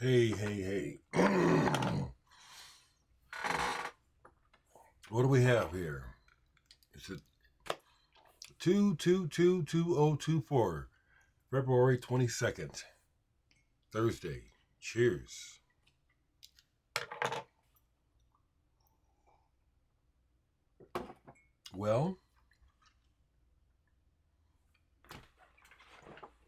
Hey. What do we have here? Is it 2/2/2024, February 22nd, Thursday? Cheers. Well,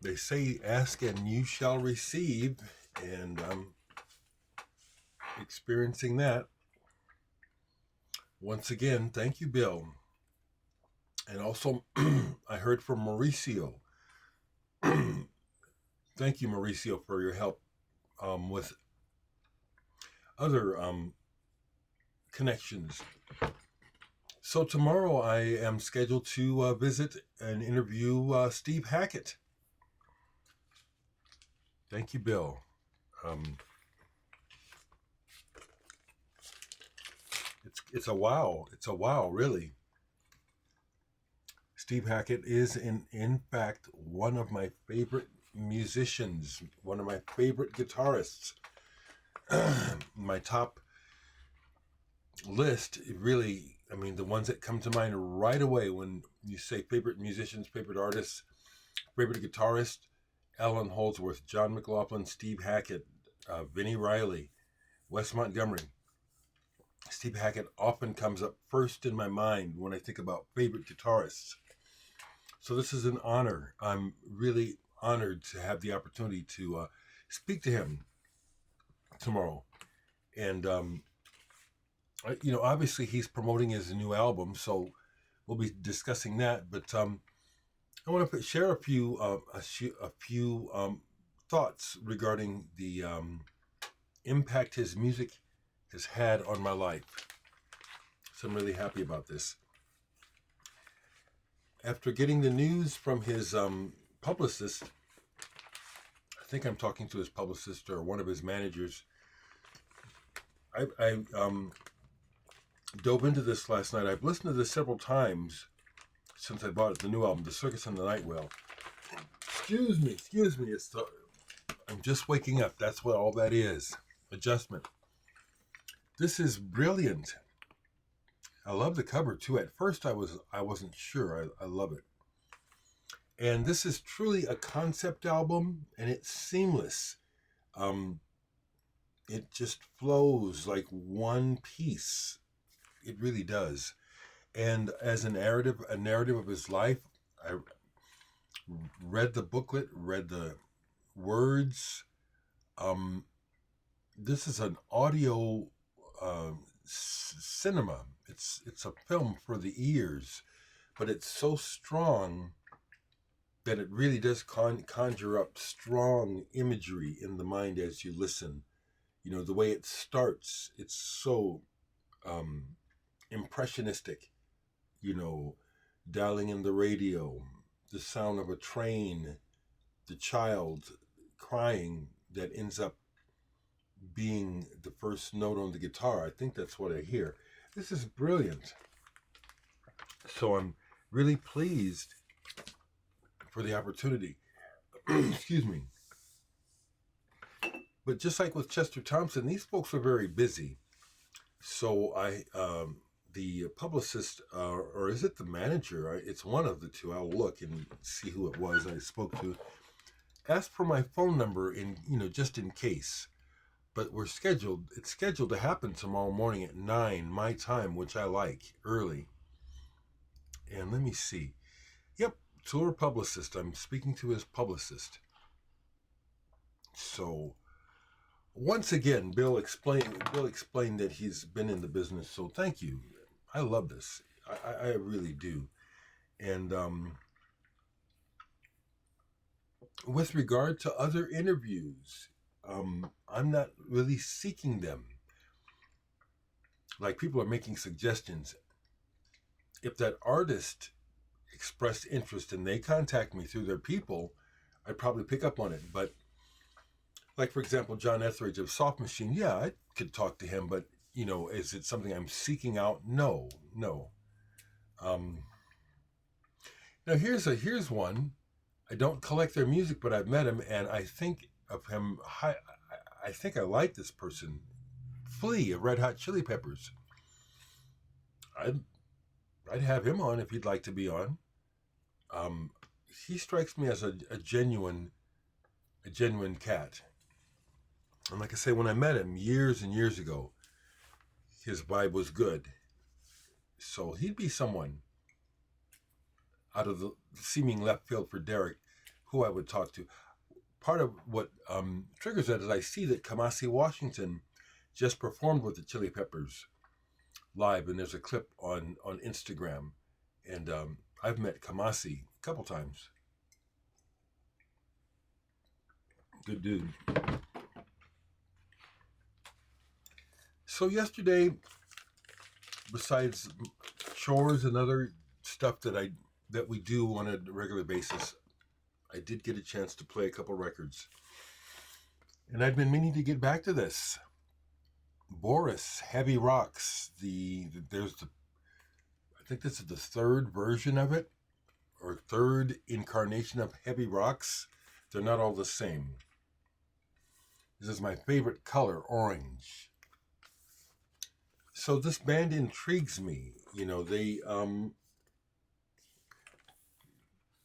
they say ask and you shall receive, and I'm experiencing that. Once again, thank you, Bill. And also, I heard from Mauricio. Thank you, Mauricio, for your help with other connections. So tomorrow I am scheduled to visit and interview Steve Hackett. Thank you, Bill. It's a wow. It's a wow, really. Steve Hackett is in fact one of my favorite musicians, one of my favorite guitarists. My top list, really, I mean, the ones that come to mind right away when you say favorite musicians, favorite artists, favorite guitarist: Alan Holdsworth, John McLaughlin, Steve Hackett, Vinnie Riley, Wes Montgomery. Steve Hackett often comes up first in my mind when I think about favorite guitarists. So this is an honor. I'm really honored to have the opportunity to speak to him tomorrow. And, obviously he's promoting his new album, so we'll be discussing that. But I want to share a few thoughts regarding the impact his music has had on my life. So I'm really happy about this. After getting the news from his publicist, I think I'm talking to his publicist or one of his managers, I dove into this last night. I've listened to this several times since I bought it, the new album, The Circus and the Nightwhale. Excuse me. I'm just waking up. That's what all that is. Adjustment. This is brilliant. I love the cover too. At first I wasn't sure. I love it. And this is truly a concept album, and it's seamless. It just flows like one piece. It really does. And as a narrative of his life, I read the booklet, read the words. This is an audio cinema. It's a film for the ears, but it's so strong that it really does conjure up strong imagery in the mind as you listen. You know, the way it starts, it's so impressionistic. You know, dialing in the radio, the sound of a train, the child crying that ends up being the first note on the guitar. I think that's what I hear. This is brilliant. So I'm really pleased for the opportunity. Excuse me. But just like with Chester Thompson, these folks are very busy. So the publicist, or is it the manager? It's one of the two. I'll look and see who it was I spoke to. Asked for my phone number just in case. But it's scheduled to happen tomorrow morning at 9 my time, which I like, early. And let me see. Yep, tour publicist. I'm speaking to his publicist. So once again, Bill explained that he's been in the business. So thank you. I love this. I really do. And with regard to other interviews, I'm not really seeking them. Like, people are making suggestions. If that artist expressed interest and they contact me through their people, I'd probably pick up on it. But like, for example, John Etheridge of Soft Machine, yeah, I could talk to him, but is it something I'm seeking out? No. Now here's one. I don't collect their music, but I've met him, and I think of him. I I think I like this person. Flea of Red Hot Chili Peppers. I'd have him on if he'd like to be on. He strikes me as a genuine cat. And like I say, when I met him years and years ago, his vibe was good. So he'd be someone out of the seeming left field for Dereck who I would talk to. Part of what triggers that is I see that Kamasi Washington just performed with the Chili Peppers live, and there's a clip on Instagram. And I've met Kamasi a couple times. Good dude. So yesterday, besides chores and other stuff that we do on a regular basis, I did get a chance to play a couple records. And I've been meaning to get back to this. Boris, Heavy Rocks. I think this is the third version of it, or third incarnation of Heavy Rocks. They're not all the same. This is my favorite color, orange. So this band intrigues me.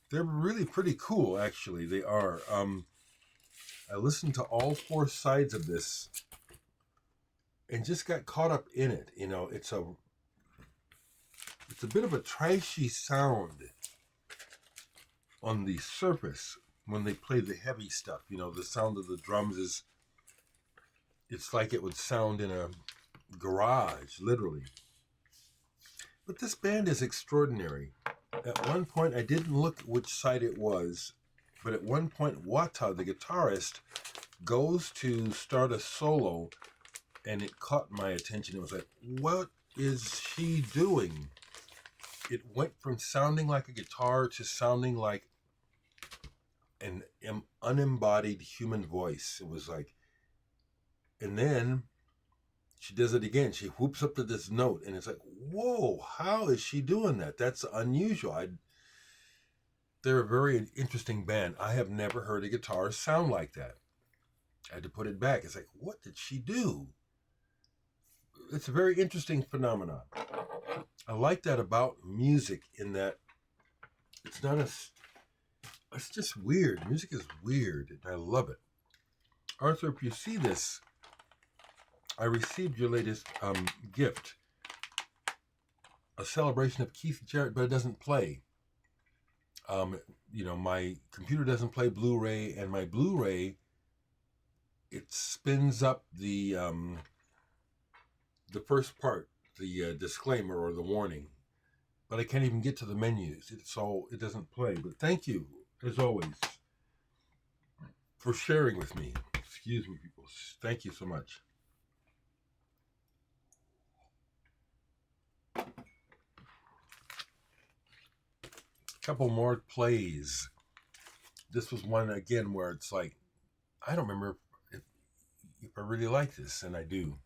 They're really pretty cool, actually. They are. I listened to all four sides of this and just got caught up in it. It's a bit of a trashy sound on the surface when they play the heavy stuff. The sound of the drums it's like it would sound in a garage, literally. But this band is extraordinary. At one point, I didn't look which side it was, but at one point, Wata, the guitarist, goes to start a solo, and it caught my attention. It was like, what is she doing? It went from sounding like a guitar to sounding like an unembodied human voice. It was like, and then she does it again. She whoops up to this note, and it's like, whoa, how is she doing that? That's unusual. They're a very interesting band. I have never heard a guitar sound like that. I had to put it back. It's like, what did she do? It's a very interesting phenomenon. I like that about music, in that it's just weird. Music is weird, and I love it. Arthur, if you see this, I received your latest gift, a celebration of Keith Jarrett, but it doesn't play. My computer doesn't play Blu-ray, and my Blu-ray, it spins up the first part, the disclaimer or the warning, but I can't even get to the menus. It doesn't play. But thank you, as always, for sharing with me. Excuse me, people. Thank you so much. Couple more plays. This was one again where it's like, I don't remember if I really like this, and I do.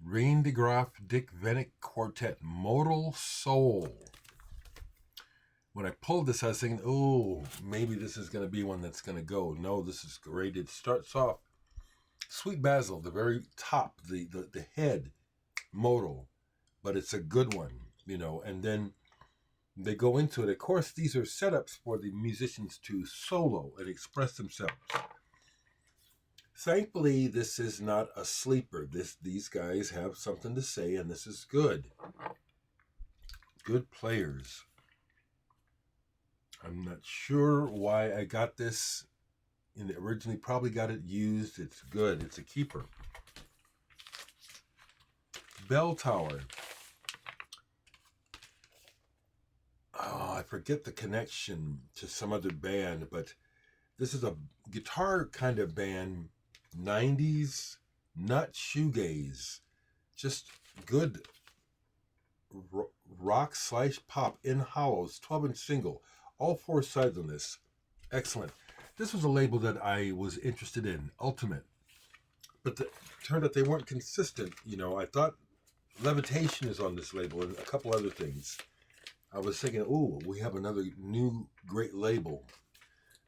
Rein, Graaf, Vennik Quartet, Modal Soul. When I pulled this, I was thinking, oh, maybe this is going to be one that's going to go. No, this is great. It starts off Sweet Basil, the very top, the head, Modal, but it's a good one, and then they go into it. Of course, these are setups for the musicians to solo and express themselves. Thankfully, this is not a sleeper. These guys have something to say, and this is good. Good players. I'm not sure why I got this. Originally probably got it used. It's good. It's a keeper. Belltower. Oh, I forget the connection to some other band, but this is a guitar kind of band, 90s, not shoegaze, just good rock / pop in hollows, 12-inch single, all four sides on this. Excellent. This was a label that I was interested in, Ultimate, but it turned out they weren't consistent. I thought Levitation is on this label and a couple other things. I was thinking, oh, we have another new great label.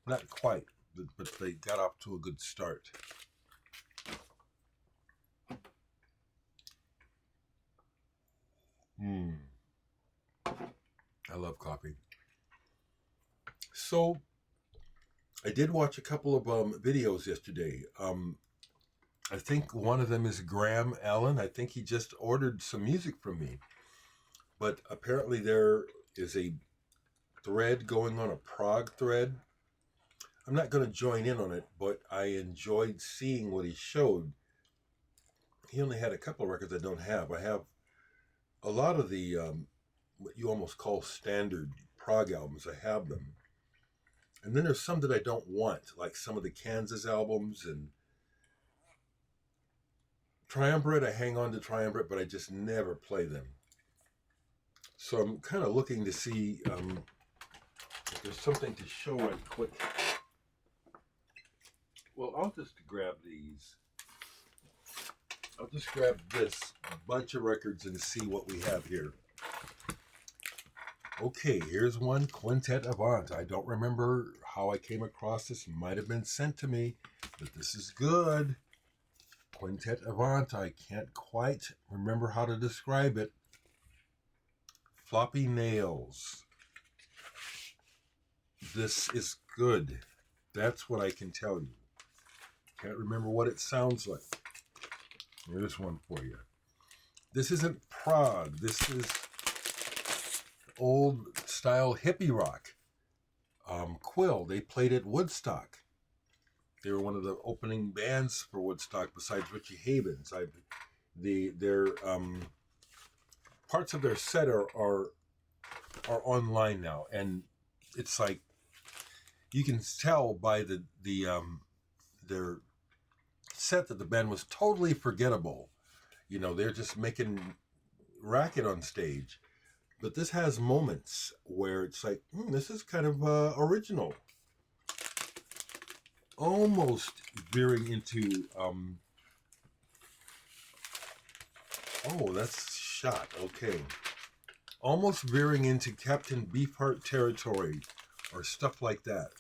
Not quite, but they got off to a good start. I love coffee. So I did watch a couple of videos yesterday. I think one of them is Graham Allen. I think he just ordered some music from me. But apparently there is a thread going on, a prog thread. I'm not going to join in on it, but I enjoyed seeing what he showed. He only had a couple of records I don't have. I have a lot of the what you almost call standard prog albums. I have them. And then there's some that I don't want, like some of the Kansas albums and Triumvirate. I hang on to Triumvirate, but I just never play them. So I'm kind of looking to see if there's something to show right quick. Well, I'll just grab these. I'll just grab this bunch of records and see what we have here. Okay, here's one, quintetAvant. I don't remember how I came across this. It might have been sent to me, but this is good. quintetAvant. I can't quite remember how to describe it. Floppy Nails. This is good. That's what I can tell you. Can't remember what it sounds like. Here's one for you. This isn't prog. This is old style hippie rock. Quill, they played at Woodstock. They were one of the opening bands for Woodstock besides Richie Havens. Their parts of their set are online now, and it's like you can tell by their set that the band was totally forgettable. You know, they're just making racket on stage. But this has moments where it's like, this is kind of original. Almost veering into, oh, that's shot, okay. Almost veering into Captain Beefheart territory or stuff like that.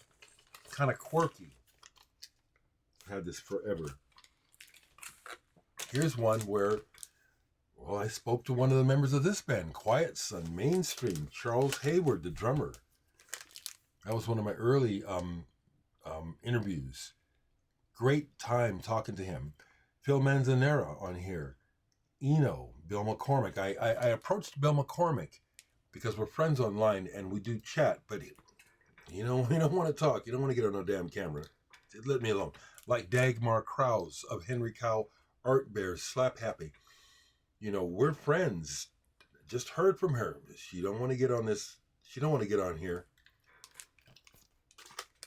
Kind of quirky. Had this forever. Here's one where, well, I spoke to one of the members of this band, Quiet Son, Mainstream, Charles Hayward, the drummer. That was one of my early interviews. Great time talking to him. Phil Manzanera on here. Eno, Bill McCormick. I approached Bill McCormick because we're friends online and we do chat, but you know, you don't want to talk. You don't want to get on no damn camera. Let me alone. Like Dagmar Krause of Henry Cow Art Bears, Slap Happy. You know, we're friends. Just heard from her. She don't want to get on this. She don't want to get on here.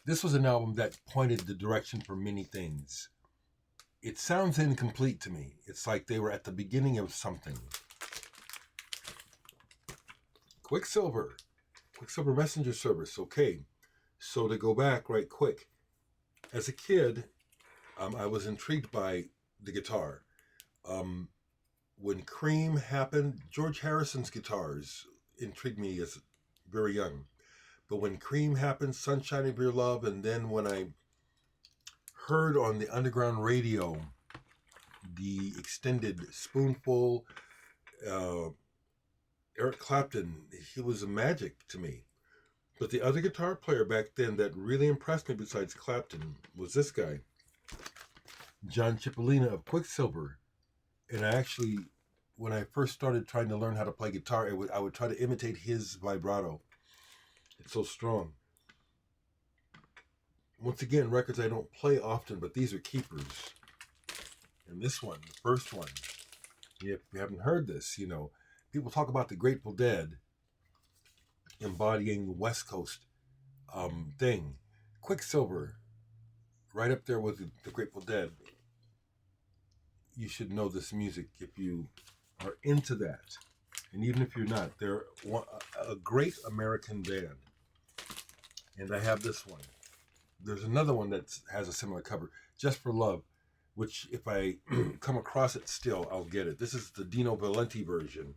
This was an album that pointed the direction for many things. It sounds incomplete to me. It's like they were at the beginning of something. Quicksilver Messenger Service. Okay, so to go back right quick. As a kid, I was intrigued by the guitar. When Cream happened, George Harrison's guitars intrigued me as very young. But when Cream happened, Sunshine of Your Love, and then when I heard on the underground radio the extended Spoonful, Eric Clapton, he was a magic to me. But the other guitar player back then that really impressed me besides Clapton was this guy, John Cipollina of Quicksilver. And I actually, when I first started trying to learn how to play guitar, I would try to imitate his vibrato. It's so strong. Once again, records I don't play often, but these are keepers. And this one, the first one, if you haven't heard this, you know, people talk about the Grateful Dead embodying the West Coast thing. Quicksilver, right up there with the Grateful Dead. You should know this music if you are into that. And even if you're not, they're a great American band. And I have this one. There's another one that has a similar cover, Just for Love, which if I come across it still, I'll get it. This is the Dino Valenti version.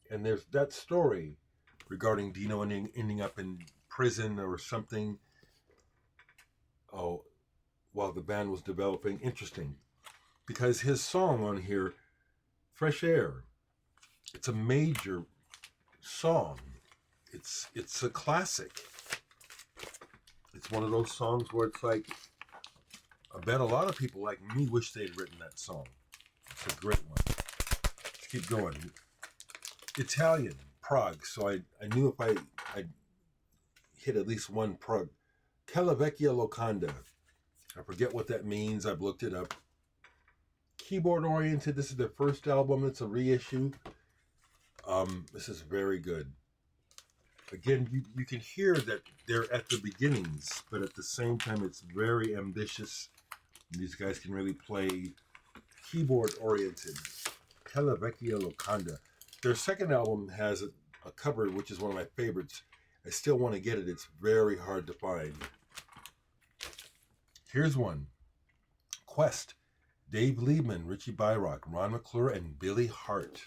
And there's that story regarding Dino ending up in prison or something. Oh, while the band was developing. Interesting. Because his song on here, Fresh Air, It's a major song. It's a classic. It's one of those songs where it's like, I bet a lot of people like me wish they'd written that song. It's a great one. Let's keep going. Italian, Prague. So I knew if I hit at least one Prague. Vecchia Locanda. I forget what that means. I've looked it up. Keyboard oriented. This is their first album. It's a reissue. This is very good. Again, you can hear that they're at the beginnings, but at the same time, it's very ambitious. These guys can really play keyboard oriented. Vecchia Locanda. Their second album has a cover, which is one of my favorites. I still want to get it. It's very hard to find. Here's one. Quest. Dave Liebman, Richie Byrock, Ron McClure, and Billy Hart.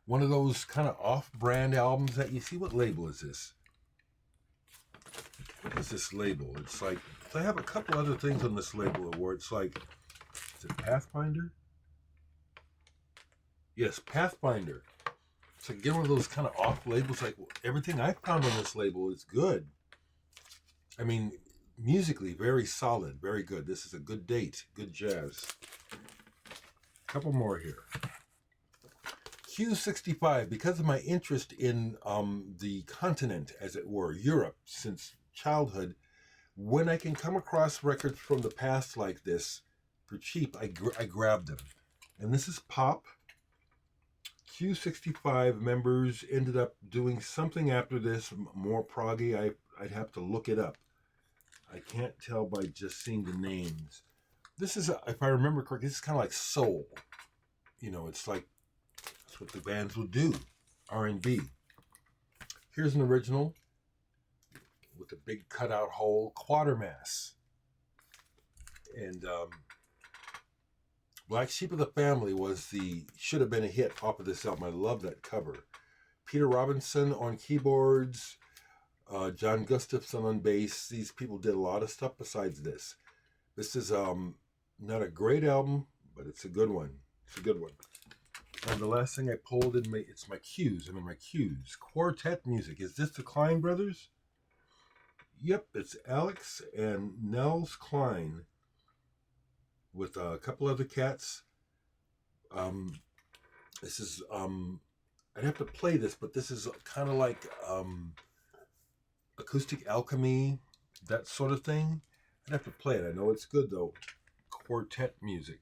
One of those kind of off-brand albums that you see. What label is this? What is this label? It's like, I have a couple other things on this label where it's like, is it Pathfinder? Yes, Pathfinder. It's like, again, one of those kind of off labels. Like, everything I found on this label is good. I mean, musically, very solid, very good. This is a good date, good jazz. A couple more here. Q65, because of my interest in the continent, as it were, Europe, since childhood, when I can come across records from the past like this for cheap, I grab them. And this is pop. Q65 members ended up doing something after this, more proggy. I'd have to look it up. I can't tell by just seeing the names. This is, if I remember correctly, this is kind of like soul. You know, it's like, that's what the bands will do, R&B. Here's an original with a big cutout hole, Quatermass. And Black Sheep of the Family should have been a hit off of this album. I love that cover. Peter Robinson on keyboards, John Gustafson on bass. These people did a lot of stuff besides this. This is not a great album, but it's a good one. It's a good one. And the last thing I pulled in it's my cues. I'm in my cues. Quartet music. Is this the Klein brothers? Yep, it's Alex and Nels Klein with a couple other cats. This is I'd have to play this, but this is kind of like acoustic alchemy, that sort of thing. I'd have to play it. I know it's good though. Quartet music.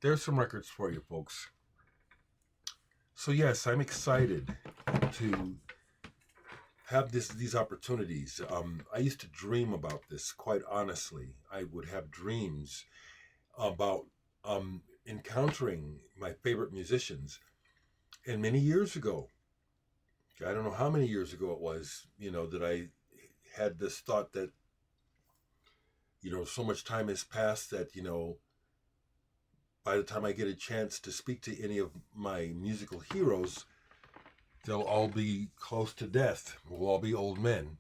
There's some records for you folks. So yes, I'm excited to have these opportunities. I used to dream about this, quite honestly. I would have dreams about encountering my favorite musicians. And many years ago, I don't know how many years ago it was, that I had this thought that, so much time has passed that, by the time I get a chance to speak to any of my musical heroes, they'll all be close to death. We'll all be old men.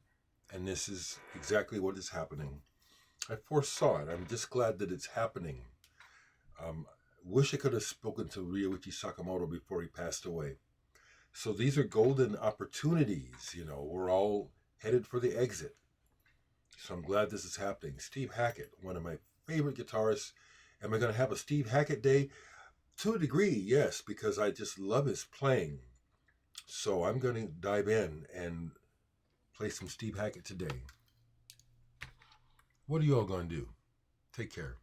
And this is exactly what is happening. I foresaw it. I'm just glad that it's happening. Wish I could have spoken to Ryuichi Sakamoto before he passed away. So these are golden opportunities. We're all headed for the exit. So I'm glad this is happening. Steve Hackett, one of my favorite guitarists. Am I going to have a Steve Hackett day? To a degree, yes, because I just love his playing. So I'm going to dive in and play some Steve Hackett today. What are you all going to do? Take care.